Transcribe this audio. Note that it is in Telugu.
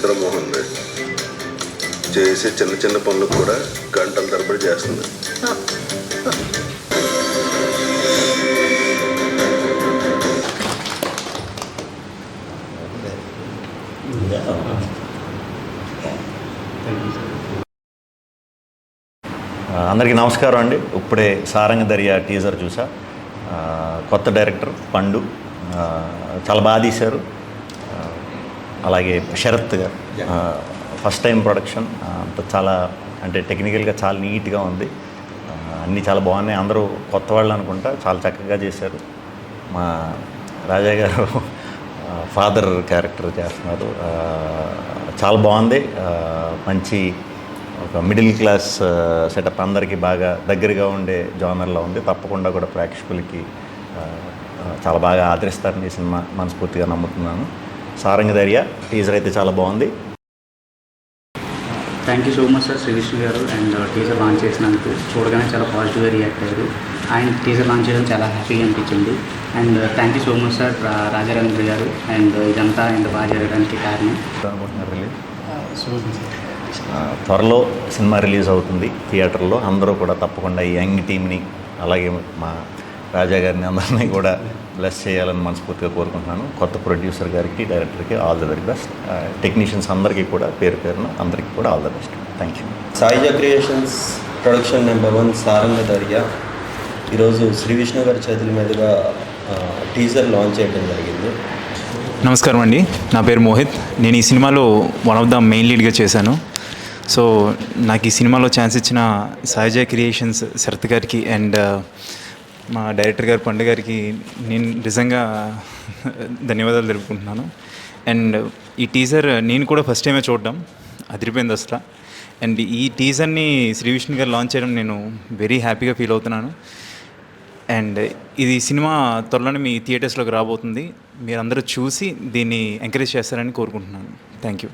చంద్రమోహన్ చేసే చిన్న చిన్న పనులు కూడా గంటల తరబడి చేస్తుంది. అందరికీ నమస్కారం అండి. ఇప్పుడే సారంగ దర్యా టీజర్ చూసా. కొత్త డైరెక్టర్ పండు చాలా బాగా తీశారు. అలాగే శరత్ గారు ఫస్ట్ టైం ప్రొడక్షన్, చాలా అంటే టెక్నికల్గా చాలా నీట్గా ఉంది. అన్నీ చాలా బాగున్నాయి. అందరూ కొత్త వాళ్ళు అనుకుంటా, చాలా చక్కగా చేశారు. మా రాజా గారు ఫాదర్ క్యారెక్టర్ చేస్తున్నారు. చాలా బాగుంది. మంచి ఒక మిడిల్ క్లాస్ సెటప్, అందరికీ బాగా దగ్గరగా ఉండే జానర్లో ఉంది. తప్పకుండా కూడా ప్రేక్షకులకి చాలా బాగా ఆదరిస్తారని ఈ సినిమా మనస్ఫూర్తిగా నమ్ముతున్నాను. సారంగ దర్యా టీజర్ అయితే చాలా బాగుంది. Thank you so much sir Shri Vishnu garu. And teaser launch చేసినందుకు చూడగానే చాలా పాజిటివ్గా రియాక్ట్ అయ్యారు. ఆయన టీజర్ లాంచ్ చేయడం చాలా హ్యాపీగా అనిపించింది. And thank you so much sir Rajaravindra garu. And ఇదంతా ఇంత బాగా జరగడానికి కారణం. త్వరలో సినిమా రిలీజ్ అవుతుంది థియేటర్లో. అందరూ కూడా తప్పకుండా ఈ యంగ్ టీమ్ని, అలాగే మా రాజా గారిని అందరినీ కూడా బ్లెస్ చేయాలని మనస్ఫూర్తిగా కోరుకుంటున్నాను. కొత్త ప్రొడ్యూసర్ గారికి, డైరెక్టర్కి all the very best. Technicians అందరికీ కూడా పేరు పేరున అందరికీ కూడా all the best. Thank you. Saija creations production number 1 Saranga Dariya ఈరోజు శ్రీ విష్ణు గారి చేతుల మీదుగా టీజర్ లాంచ్ చేయడం జరిగింది. నమస్కారం అండి, నా పేరు మోహిత్. నేను ఈ సినిమాలో వన్ ఆఫ్ ద మెయిన్ లీడ్గా చేశాను. సో నాకు ఈ సినిమాలో ఛాన్స్ ఇచ్చిన సాయిజ క్రియేషన్స్ శరత్ గారికి అండ్ మా డైరెక్టర్ గారు పండు గారికి నేను నిజంగా ధన్యవాదాలు తెలుపుకుంటున్నాను. అండ్ ఈ టీజర్ నేను కూడా ఫస్ట్ టైమే చూడడం అదిరిపోయింది అసలు. అండ్ ఈ టీజర్ని శ్రీ విష్ణు గారు లాంచ్ చేయడం నేను వెరీ హ్యాపీగా ఫీల్ అవుతున్నాను. అండ్ ఇది సినిమా త్వరలోనే మీ థియేటర్స్లోకి రాబోతుంది. మీరందరూ చూసి దీన్ని ఎంకరేజ్ చేస్తారని కోరుకుంటున్నాను. Thank you.